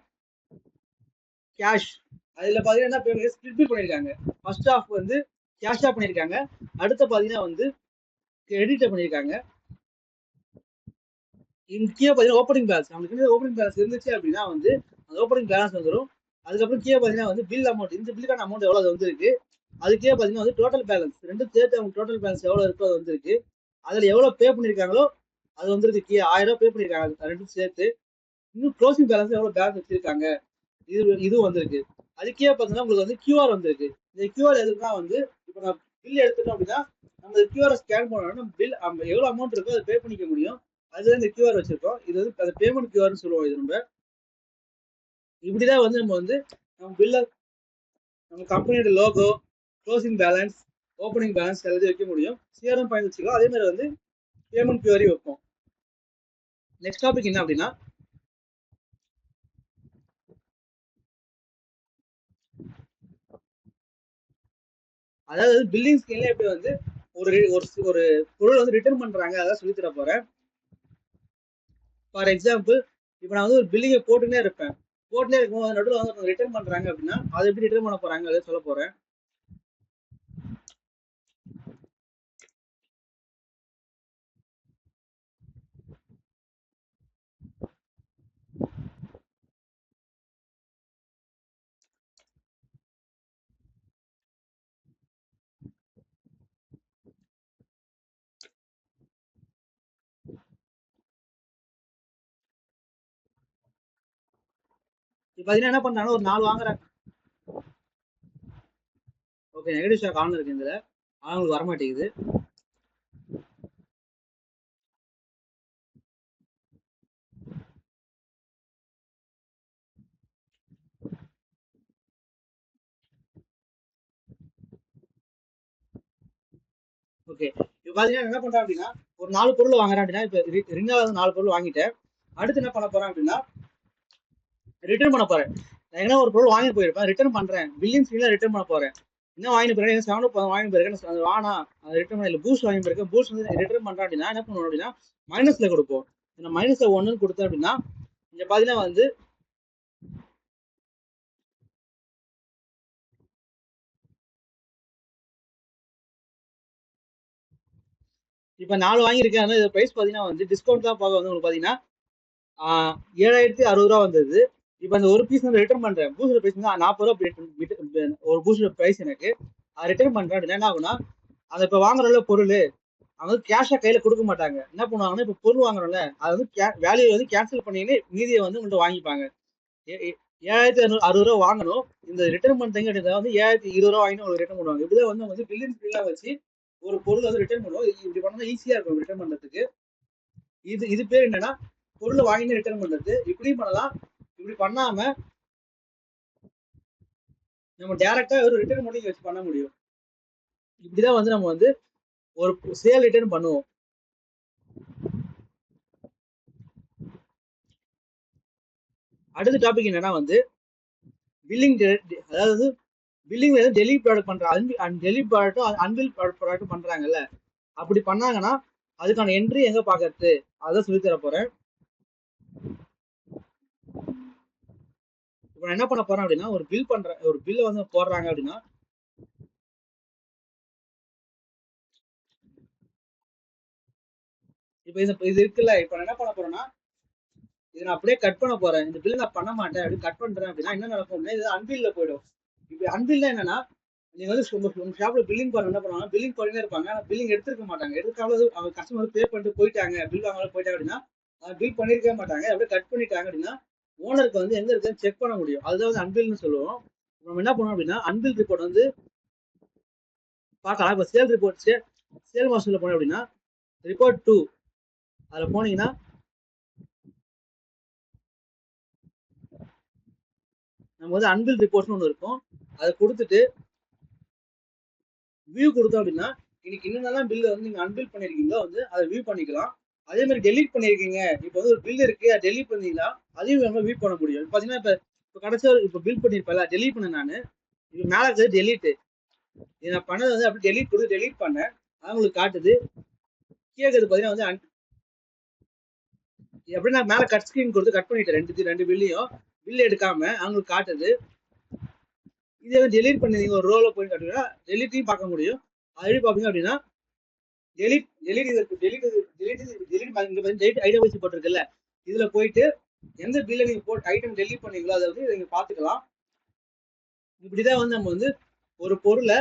A: கேஷ், அதுல பாத்தீங்கன்னா ஸ்பிளிட் பில் பண்ணிருக்காங்க. ஃபர்ஸ்ட் ஹாஃப் வந்து கேஷா பண்ணிருக்காங்க, அடுத்த பாத்தீங்கன்னா வந்து கிரெடிட் பண்ணிருக்காங்க. கீழே பாத்தீங்கன்னா ஓப்பனிங் பேலன்ஸ், நம்மளுக்கு ஓப்பனிங் பேலன்ஸ் இருந்துச்சு அப்படின்னா வந்து அந்த ஓப்பனிங் பேலன்ஸ் வந்துடும். அதுக்கப்புறம் கீழே பாத்தீங்கன்னா வந்து பில் அமௌண்ட், இந்த பில்லுக்கான அமௌண்ட் எவ்வளவு வந்துருக்கு, அதுக்கே பாத்தீங்கன்னா வந்து டோட்டல் பேலன்ஸ் ரெண்டும் சேர்த்து அவங்க டோட்டல் பேலன்ஸ் எவ்வளவு இருக்கோ அது வந்துருக்கு. அதுல எவ்வளவு பே பண்ணிருக்காங்களோ அது வந்துருக்கு. கீழே 1000 ரூபாய் பே பண்ணிருக்காங்க ரெண்டும் சேர்த்து. இன்னும் க்ளோசிங் பேலன்ஸ் எவ்வளவு பேலன்ஸ் வச்சிருக்காங்க இது வந்திருக்கு. அதுக்கே பாத்தீங்கன்னா உங்களுக்கு வந்து கியூஆர் வந்திருக்கு. இந்த கியூஆர் எதுக்குன்னா வந்து இப்போ நான் பில் எடுத்துட்டோம் அப்படின்னா நம்ம கியூஆர் ஸ்கேன் பண்ணோம்னா நம்ம பில் எவ்வளவு அமௌண்ட் இருக்கோ அதை பே பண்ணிக்க முடியும். அதுதான் இந்த கியூஆர் வச்சிருக்கோம். இது வந்து அந்த பேமெண்ட் கியூஆர்னு சொல்லுவோம். இது நம்ம இப்படிதான் வந்து நம்ம பில்ல நம்ம கம்பெனியோட logo, closing balance, opening balance எல்லாத்தையும் வைக்க முடியும். சிஆர்எம் பாயிண்ட் வச்சுக்கலாம். அதே மாதிரி வந்து பேமெண்ட் கியூஆரையும் வைப்போம். நெக்ஸ்ட் டாபிக் என்ன அப்படின்னா அதாவது பில்லிங் ஸ்கேல்ல எப்படி வந்து ஒரு ஒரு பொருள் வந்து ரிட்டர்ன் பண்றாங்க, அதான் சொல்லி தர போறேன். ஃபார் எக்ஸாம்பிள், இப்போ நான் வந்து ஒரு பில்லிங்கை போட்டுனே இருப்பேன். போட்டுனே இருக்கும்போது நடுவில் வந்து ரிட்டர்ன் பண்றாங்க அப்படின்னா, அதை எப்படி ரிட்டர்ன் பண்ண போறாங்க அதை சொல்ல போறேன். இப்போ பார்த்தீங்கன்னா என்ன பண்றாங்கன்னா, ஒரு 4 வாங்குறாங்க. ஓகே, நெகட்டிவ் ஸ்டாக் ஆன் இருக்கு இதுல, அவங்களுக்கு வர மாட்டேங்குது. ஓகே, இப்போ பார்த்தீங்கன்னா என்ன பண்றேன் அப்படின்னா, ஒரு 4 பொருள் வாங்குறேன் அப்படின்னா, இப்போ ரிங்காவது 4 பொருள் வாங்கிட்டேன். அடுத்து என்ன பண்ண போறேன் அப்படின்னா, ரிட்டர்ன் பண்ண போறேன். நான் என்ன ஒரு பொருள் வாங்கி போயிருப்பேன், ரிட்டர்ன் பண்றேன். பில்லிங் ஸ்க்ரீன்ல ரிட்டர்ன் பண்ண போறேன். என்ன வாங்கிட்டு போறேன், 7 வாங்கி போயிருக்கேன், அது வானா அது ரிட்டர்ன் பண்ணல. பூஸ்ட் வாங்கி போயிருக்கேன், பூஸ்ட் வந்து ரிட்டர்ன் பண்றேன் அப்படின்னா என்ன பண்ணுவோம் அப்படின்னா, மைனஸ்ல கொடுப்போம். நான் மைனஸ்ல 1 கொடுத்தேன் அப்படின்னா, இங்க பாத்தீங்கன்னா வந்து இப்ப 4 வாங்கியிருக்கேன். அதனால இது பிரைஸ் பாத்தீங்கன்னா வந்து டிஸ்கவுண்ட் தான் போக வந்து உங்களுக்கு பாத்தீங்கன்னா 7,060 வந்தது. இப்ப அந்த ஒரு பீஸ் வந்து ரிட்டர்ன் பண்றேன். பூஸ்டர் பிரைஸ் வந்து 40 ஒரு பூஸ்டர் பிரைஸ் எனக்கு. அதை ரிட்டர்ன் பண்றேன் அப்படின்னா என்ன ஆகும்னா, அதை இப்ப வாங்குறோம்ல பொருள், அவங்க வந்து கேஷா கையில கொடுக்க மாட்டாங்க. என்ன பண்ணுவாங்கன்னா, இப்ப பொருள் வாங்குறோம்ல, அதை வந்து வேல்யூ வந்து கேன்சல் பண்ணிட்டு மீதியை வந்து உங்கள்கிட்ட வாங்கிப்பாங்க. 7,660 வாங்கணும். இந்த ரிட்டர்ன் பண்றீங்க அப்படின்றத வந்து 7,020 வாங்கி உங்களுக்கு ரிட்டர்ன் பண்ணுவாங்க. இப்படிதான் வந்து நம்ம வந்து பில்லிங் ஸ்கிரீன்லாம் வச்சு ஒரு பொருள் வந்து ரிட்டர்ன் பண்ணுவோம். இப்படி பண்ணா ஈஸியா இருக்கும் ரிட்டர்ன் பண்றதுக்கு. இது பேர் என்னன்னா, பொருளை வாங்கி ரிட்டர்ன் பண்றது. இப்படியும் பண்ணலாம். இப்படி பண்ணாம நம்ம டைரக்டா ஒரு ரிட்டர்ன் மட்டும் வச்சு பண்ண முடியும். இப்படிதான் வந்து நம்ம வந்து ஒரு சேல் ரிட்டர்ன் பண்ணுவோம். அடுத்த டாபிக் என்னன்னா வந்து பில்லிங், அதாவது பில்லிங்ல டெலிவரி ப்ராடக்ட் பண்ற டெலிவரி ப்ராடக்ட்டும் அன்பில் ப்ராடக்ட்டும் பண்றாங்கல்ல, அப்படி பண்ணாங்கன்னா அதுக்கான என்ட்ரி எங்க பாக்குறது, அதான் சொல்லி தர போறேன். இப்போ நான் என்ன பண்ண போறேன் அப்படின்னா, ஒரு பில்ல வந்து போடுறாங்க அப்படின்னா, இப்போ இது இருக்குல்ல, இப்போ நான் என்ன பண்ண போறேன்னா, இதை நான் அப்படியே கட் பண்ண போறேன். இந்த பில் நான் பண்ண மாட்டேன் அப்படி கட் பண்றேன் அப்படின்னா என்ன நடக்கும் அப்படின்னா, இது அன்பில்ல போயிடும். இப்போ அன்பில்னா என்னன்னா, நீங்க வந்து உங்க ஷாப்ல பில்லிங் பண்ண என்ன பண்ணுவாங்க, பில்லிங் பண்ணிட்டே இருப்பாங்க, ஆனா பில்லிங் எடுத்துருக்க மாட்டாங்க. எடுக்காம அவங்க கஸ்டமர் பே பண்ணிட்டு போயிட்டாங்க, பில் வாங்க போயிட்டாங்க அப்படின்னா பில் பண்ணிருக்கவே மாட்டாங்க. அப்படியே கட் பண்ணிட்டாங்க அப்படின்னா ஓனருக்கு வந்து எங்க இருக்குன்னு செக் பண்ண முடியும். அதுதான் வந்து அன்பில்னு சொல்லுவோம். நம்ம என்ன பண்ணுவோம் அப்படின்னா, அன்பில் ரிப்போர்ட் வந்து பார்க்கலாம். இப்போ சேல் ரிப்போர்ட் சேல் மாஸ்டர்ல போனோம் அப்படின்னா, ரிப்போர்ட் 2 அதுல போனீங்கன்னா நம்ம வந்து அன்பில் ரிப்போர்ட்னு ஒன்று இருக்கும். அதை கொடுத்துட்டு வியூ கொடுத்தோம் அப்படின்னா, இன்னைக்கு என்னென்னலாம் பில் வந்து நீங்க அன்பில் பண்ணிருக்கீங்களோ வந்து அதை வியூ பண்ணிக்கலாம். அதே மாதிரி டெலீட் பண்ணிருக்கீங்க, இப்போ வந்து ஒரு பில் இருக்கு அதை டெலீட் பண்ணீங்களா, அதையும் நம்ம வியூ பண்ண முடியும். இப்போ பாத்தீங்கன்னா இப்போ கடைசியா இப்போ பில் பண்ணிருப்பேன்ல, டெலீட் பண்ணேன் நான். இப்போ மேலே இருக்கிறது டெலீட். இது நான் பண்ணது வந்து அப்படி டெலீட் கொடுத்து டெலீட் பண்ணேன், அது உங்களுக்கு காட்டுது. கீழே பாத்தீங்கன்னா வந்து எப்படி நான் மேலே கட் ஸ்கிரீன் கொடுத்து கட் பண்ணிட்டேன் ரெண்டு பில்லையும் பில் எடுக்காம அவங்களுக்கு காட்டுது. இதே டெலீட் பண்ணீங்க ஒரு ரோல போய் காட்டுங்கன்னா டெலீட்டையும் பார்க்க முடியும். அது எப்படி பார்ப்பீங்க அப்படின்னா, delete delete delete delete delete delete idea வச்சு போட்டிருக்குல்ல, இதுல போயிட்டு எந்த பில்ல நீங்க போட்டு ஐட்டம் டெலிட் பண்ணீங்களோ அதை வந்து நீங்க பாத்துக்கலாம். இப்படிதான் வந்து நம்ம வந்து ஒரு பொருளை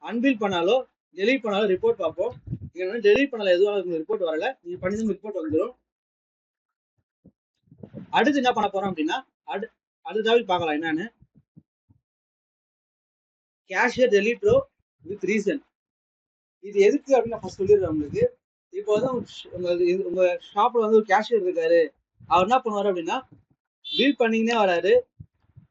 A: அன்பில் பண்ணாலோ டெலிட் பண்ணாலோ ரிப்போர்ட் பார்ப்போம். நீங்க டெலிட் பண்ணல எதுவும் ரிப்போர்ட் வரல, நீங்க பண்ணி ரிப்போர்ட் வந்துடும். அடுத்து என்ன பண்ண போறோம் அப்படின்னா, அடுத்த பார்க்கலாம் என்னன்னு, cashier delete row with reason. இது எதுக்கு அப்படின்னு நான் சொல்லிடுறேன் உங்களுக்கு. இப்போ வந்து உங்க ஷாப்ல வந்து ஒரு கேஷியர் இருக்காரு, அவர் என்ன பண்ணுவாரு அப்படின்னா பில் பண்ணிங்கன்னே வராரு,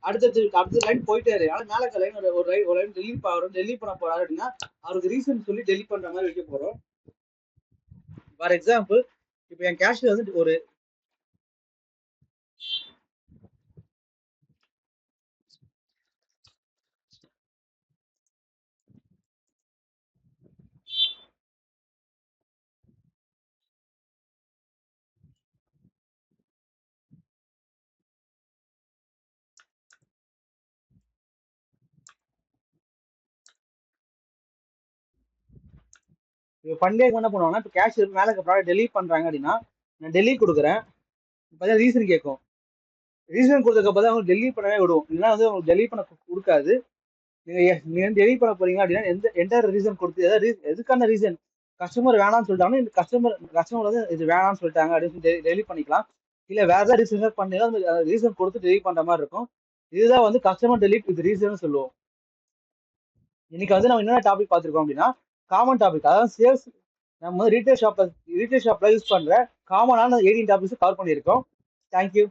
A: அடுத்த லைன் போயிட்டாரு. ஆனா மேல லைன் ஒரு லைன் டெலிட் பண்ண போறாரு அப்படின்னா அவருக்கு ரீசன் சொல்லி டெலிட் பண்ற மாதிரி வைக்க போறோம். ஃபார் எக்ஸாம்பிள், இப்போ என் கேஷியர் வந்து ஒரு இப்போ பண்டே என்ன பண்ணுவாங்கன்னா, இப்போ கேஷ் மேலே ப்ராடக்ட் டெலீட் பண்றாங்க அப்படின்னா, நான் டெலீட் கொடுக்குறேன். இப்போ ரீசன் கேட்கும். ரீசன் கொடுத்ததுக்கு அப்புறம் தான் அவங்க டெலீட் பண்ணவே விடுவோம். இல்லைன்னா வந்து அவங்க டெலீட் பண்ண கொடுக்காது. நீங்க டெலீட் பண்ண போறீங்க அப்படின்னா எந்த ரீசன் கொடுத்து எதுக்கான ரீசன் கஸ்டமர் வேணாம்னு சொல்லிட்டாங்கன்னா இந்த கஸ்டமர் வந்து இது வேணாம்னு சொல்லிட்டாங்க அப்படின்னு சொல்லி டெலீட் பண்ணிக்கலாம். இல்ல வேற ஏதாவது ரீசன் பண்ணி ரீசன் கொடுத்து டெலீட் பண்ற மாதிரி இருக்கும். இதுதான் வந்து கஸ்டமர் டெலீட் வித் ரீசன் சொல்லுவோம். இன்னைக்கு வந்து நம்ம என்ன டாபிக் பார்த்திருக்கோம் அப்படின்னா காமன் டாபிக், அதாவது சேல்ஸ் நம்ம ரீட்டைல் ஷாப்ல யூஸ் பண்ற காமனான 18 டாபிக்ஸ் கவர் பண்ணியிருக்கோம். தேங்க்யூ.